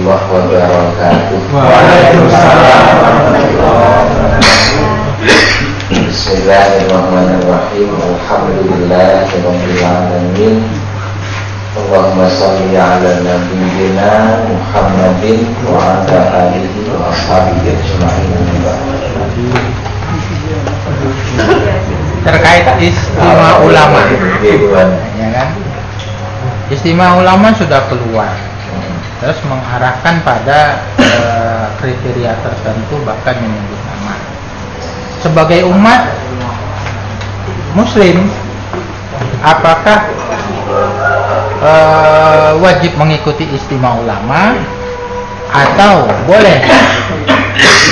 warahmatullahi wabarakatuh. Waalaikumsalam warahmatullahi wabarakatuh. Bismillahirrahmanirrahim. Alhamdulillahirabbil alamin. Allahumma shalli ala nabiyyina Muhammadin wa ala alihi wa ashabihi ajma'in. Terkait istimewa ulama, ya kan? Istimewa ulama sudah keluar, terus mengarahkan pada kriteria tertentu, bahkan menyebut nama. Sebagai umat Muslim, apakah wajib mengikuti istimewa ulama atau boleh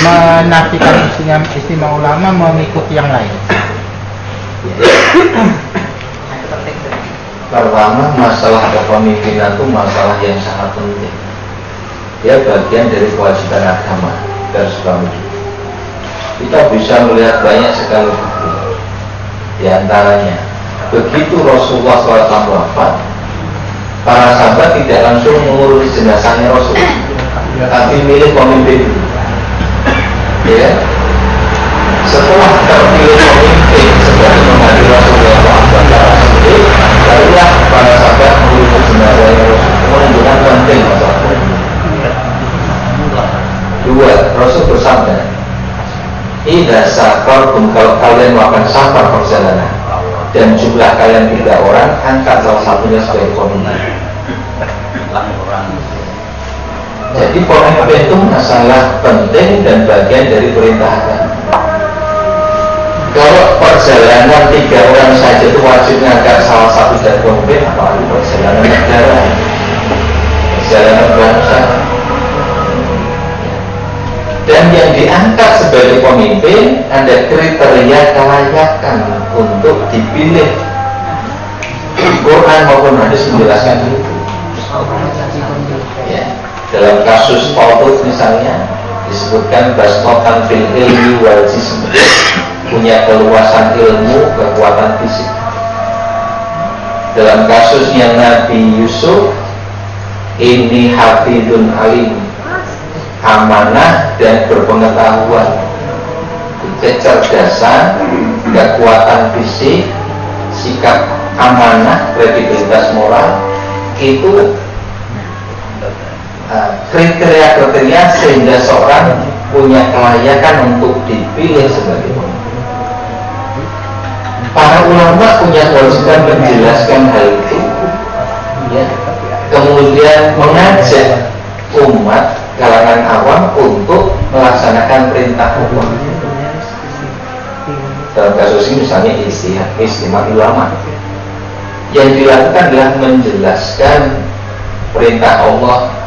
menafikan istimewa ulama mengikuti yang lain? Pertama, masalah kepemimpinan itu masalah yang sangat penting. Dia bagian dari kewajiban agama dan sebagainya. Kita bisa melihat banyak sekali bukti. Di antaranya, begitu Rasulullah SAW wafat, para sahabat tidak langsung mengurus jenazahnya Rasul, tapi milih pemimpin. Ya. Setelah terpilih pemimpin sebagai pengganti Rasulullah SAW, barulah para sahabat mengurus jenazahnya Rasul, menunjukkan penting masalah. Dua, Rasul bersabda, "Idza safartum, kalau kalian melakukan safar perjalanan dan jumlah kalian 3 orang, angkat salah satunya sebagai pemimpin." Jadi pemimpin itu masalah penting dan bagian dari perintah agama. Kalau perjalanan 3 orang saja itu wajib ngangkat salah satu dari pemimpin, apalagi perjalanan negara, perjalanan bangsa. Dan yang diangkat sebagai pemimpin ada kriteria kelayakan untuk dipilih. Quran maupun hadis menjelaskan itu. Ya. Dalam kasus Talut misalnya disebutkan basmatan fil ilmi wal jism, punya keluasan ilmu, kekuatan fisik. Dalam kasusnya Nabi Yusuf, ini hafidun alim, amanah dan berpengetahuan, kecerdasan, kekuatan fisik, sikap amanah, kredibilitas moral, itu kriteria-kriteria sehingga seorang punya kelayakan untuk dipilih sebagai pemimpin. Para ulama punya kewajiban menjelaskan hal itu, ya. Kemudian mengajak umat kalangan awam untuk melaksanakan perintah Allah. Dalam kasus ini misalnya istimewa ulama, yang dilakukan adalah menjelaskan perintah Allah,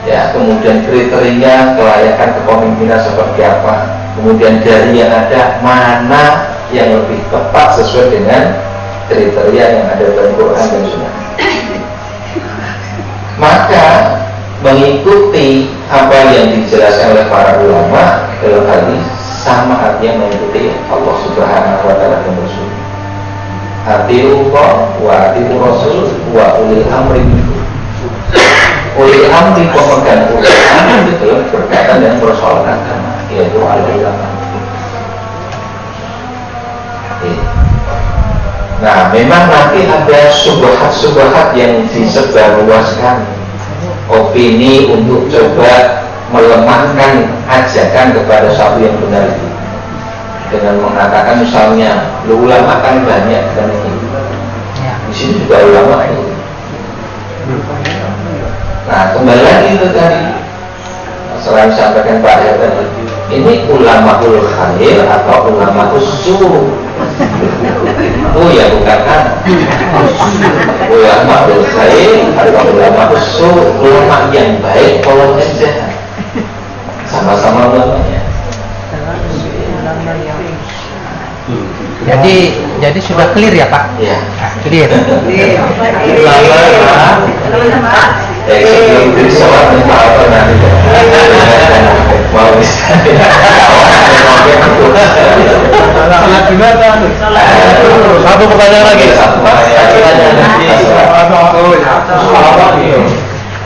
ya, kemudian kriteria kelayakan kepemimpinan seperti apa, kemudian dari yang ada mana yang lebih tepat sesuai dengan kriteria yang ada dalam Quran dan Sunnah. Maka mengikuti apa yang dijelaskan oleh para ulama dalam hal ini sama artinya mengikuti Allah Subhanahu wa Ta'ala dan Rasul. Atiullah wa atiur Rasul wa ulil amri minkum. Ulil amri, pemegang ulil amri itu berkaitan dengan persoalan agama, yaitu al-ulama. Nah, memang nanti ada subhat-subhat yang disebarluaskan, opini untuk coba melemahkan ajakan kepada satu yang benar itu, dengan mengatakan misalnya, lu ulama kan banyak dan ini, di sini juga ulama itu. Nah, kembali lagi itu tadi, selain disampaikan Pak ya tadi, ini ulama ul khair atau ulama usul? Oh ya, bukan kan? Ulama ul khair atau ulama usul? Ulama yang baik, kalau yang jahat, sama-sama ulamanya. Jadi sudah clear ya Pak? Ya. Clear. Sebelum sholat minta apa nanti? Mau bisa? Salat juga kan? Satu pertanyaan lagi.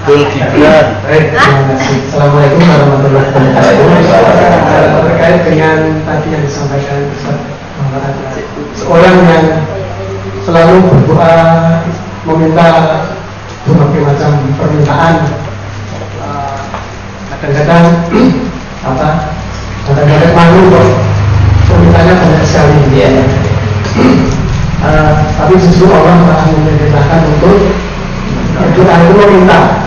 Dul Gibran. Baik, terima kasih. Assalamualaikum warahmatullahi wabarakatuh. Terkait dengan tadi yang disampaikan Ustaz Muhammad, seorang yang selalu berdoa meminta berbagai macam permintaan, kadang-kadang kadang-kadang malu kok permintaannya banyak sekali. Tapi justru Allah telah memerintahkan untuk doa itu meminta.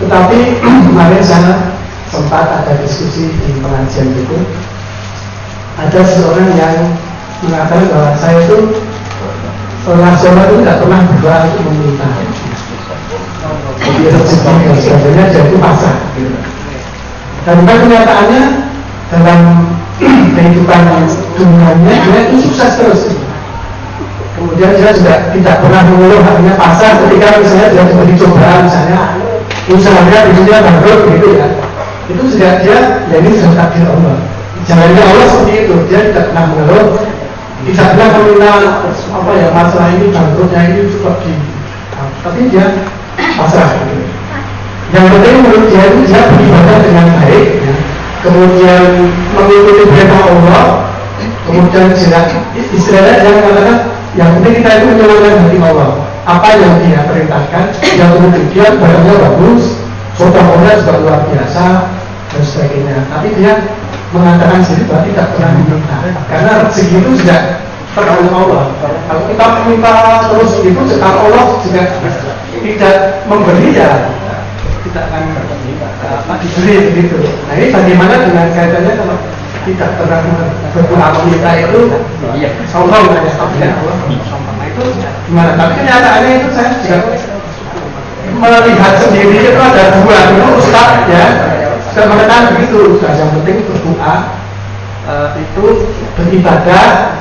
Tetapi kemarin saya sempat ada diskusi di pengajian itu, ada seseorang yang mengatakan bahwa saya itu setelah sholat itu tidak pernah berdoa untuk meminta. Jadi rezeki dan sebagainya dia itu pasrah. Dan kenyataannya dalam kehidupan dunianya dia itu sukses terus. Kemudian dia juga tidak pernah mengeluh, artinya pasrah ketika misalnya dia seperti cobaan, misalnya usahanya di dunia bangkrut gitu ya. Itu juga dia, ya ini sudah takdir Allah. Jalannya Allah seperti itu, dia tidak pernah mengeluh, tidak pernah meminta masalah ini bangkrutnya ini cukup di, tapi dia pasrah gitu. Yang penting menurut dia itu dia beribadah dengan baik, ya. Kemudian mengikuti perintah Allah, kemudian istilahnya dia mengatakan yang penting kita itu menjalankan hati Allah. Apa yang dia perintahkan, yang kemudian barangnya bagus, sodakohnya juga luar biasa dan sebagainya. Tapi dia mengatakan sendiri bahwa tidak pernah meminta, karena rezeki itu juga tergantung Allah. Kalau kita minta terus itu, kalau Allah juga tidak memberi, ya tidak akan diberi begitu. Nah ini bagaimana dengan kaitannya kalau tidak pernah berdoa meminta itu, Allah nggak ada takdir Allah. Nah itu gimana? Tapi kenyataannya itu saya juga melihat sendiri itu ada dua dulu Ustaz ya. Saya mengatakan begitu, Ustaz, yang penting berdoa itu beribadah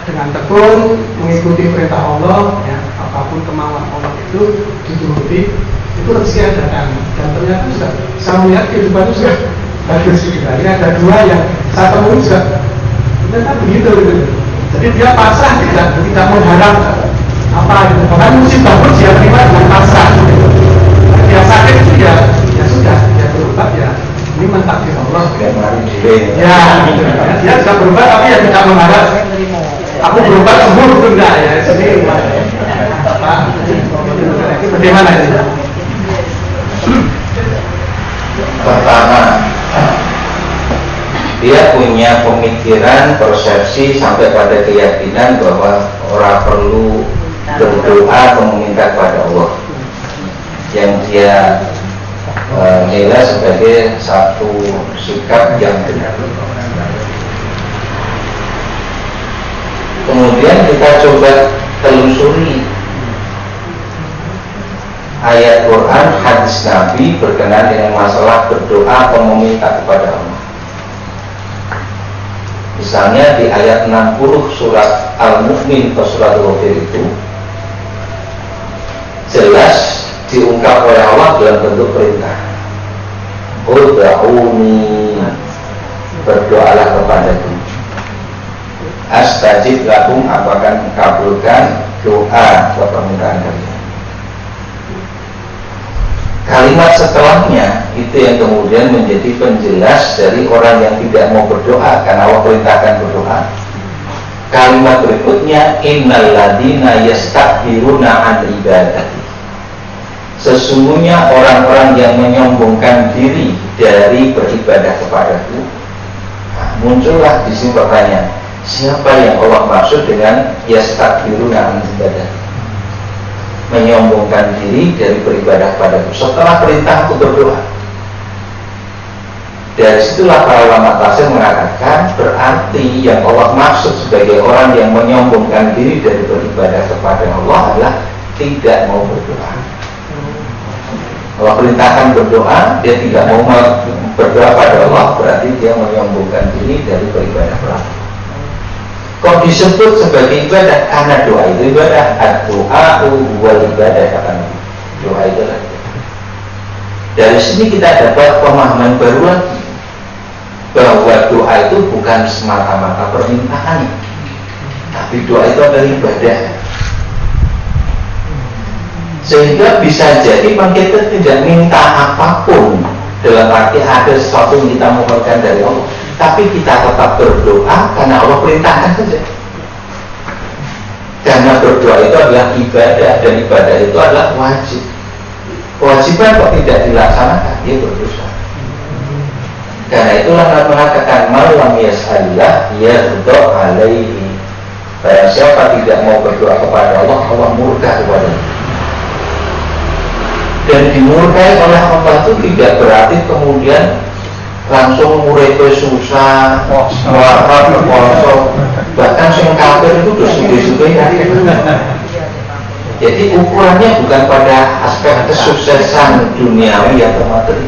dengan tekun mengikuti perintah Allah ya, apapun kemauan Allah itu dituruti, itu rezeki yang datang. Dan ternyata sudah saya melihat kehidupan itu sudah bagus juga. Ini ada dua yang saya temui juga ternyata begitu gitu. Jadi dia pasrah, tidak mengharap gitu. Bahkan musibah pun dia terima dengan pasrah gitu. Dia sakit itu ya sudah, dia berobat ya ini mentakdir Allah ya, gitu. Dia juga berobat tapi ya tidak mengharap aku berobat sembuh itu enggak ya. Jadi bagaimana ini? Pertama, dia punya pemikiran, persepsi sampai pada keyakinan bahwa orang perlu berdoa atau meminta kepada Allah, yang dia nilai sebagai satu sikap yang benar. Kemudian kita coba telusuri ayat Quran, hadis Nabi berkenaan dengan masalah berdoa atau meminta kepada Allah. Misalnya di ayat 60 surat Al-Mu'min atau surat Al-Ghafir itu jelas diungkap oleh Allah dalam bentuk perintah. Ud'uni, berdoalah kepadaku. Astajib lakum, akan kabulkan doa atau permintaan kalian. Kalimat setelahnya itu yang kemudian menjadi penjelas dari orang yang tidak mau berdoa karena Allah perintahkan berdoa. Kalimat berikutnya, innal ladina yastakbiruna an ibadati. Sesungguhnya orang-orang yang menyombongkan diri dari beribadah kepadaku. Nah, muncullah di sini pertanyaan, siapa yang Allah maksud dengan yastakbiruna an ibadati? Menyombongkan diri dari beribadah padaku setelah perintah untuk berdoa. Dari situlah para ulama tafsir mengatakan berarti yang Allah maksud sebagai orang yang menyombongkan diri dari beribadah kepada Allah adalah tidak mau berdoa. Allah perintahkan berdoa, dia tidak mau berdoa pada Allah, berarti dia menyombongkan diri dari beribadah kepada Allah. Kok disebut sebagai ibadah? Karena doa itu ibadah. Ad-doa wal ibadah, kata Nabi. Doa itu adalah ibadah. Dari sini kita dapat pemahaman baru lagi, bahwa doa itu bukan semata-mata permintaan, tapi doa itu adalah ibadah. Sehingga bisa jadi kita tidak minta apapun, dalam arti ada sesuatu yang kita mohonkan dari Allah, tapi kita tetap berdoa karena Allah perintahkan saja. Karena berdoa itu adalah ibadah, dan ibadah itu adalah wajib. Kewajiban kok tidak dilaksanakan, dia berdosa. Karena itulah Nabi mengatakan malam yas'alillah yaghdab alaihi. Barang siapa tidak mau berdoa kepada Allah, Allah murka kepadanya. Dan dimurkai oleh Allah itu tidak berarti kemudian langsung muridnya susah, marah, poso. Bahkan yang kafir itu terus sudah ya. Jadi ukurannya bukan pada aspek kesuksesan duniawi atau materi,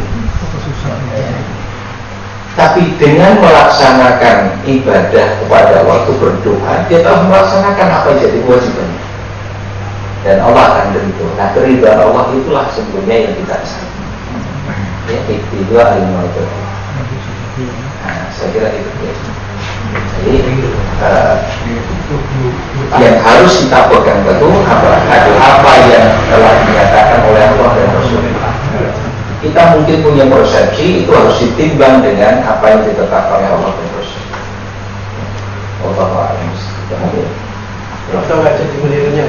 tapi dengan melaksanakan ibadah kepada waktu berdoa, dia telah melaksanakan apa yang jadi kewajibannya, dan Allah akan ridho. Nah, keridhaan Allah itulah sebenarnya yang kita cari. Ya, itu al-mautu. Nah, saya kira itu ya. Jadi yang harus kita pegang teguh adalah apa yang telah dinyatakan oleh Allah dan Rasulullah. Kita mungkin punya persepsi, itu harus ditimbang dengan apa yang ditetapkan oleh Allah dan Rasulullah. Wallahu a'lam. Atau nggak jadi menirunya?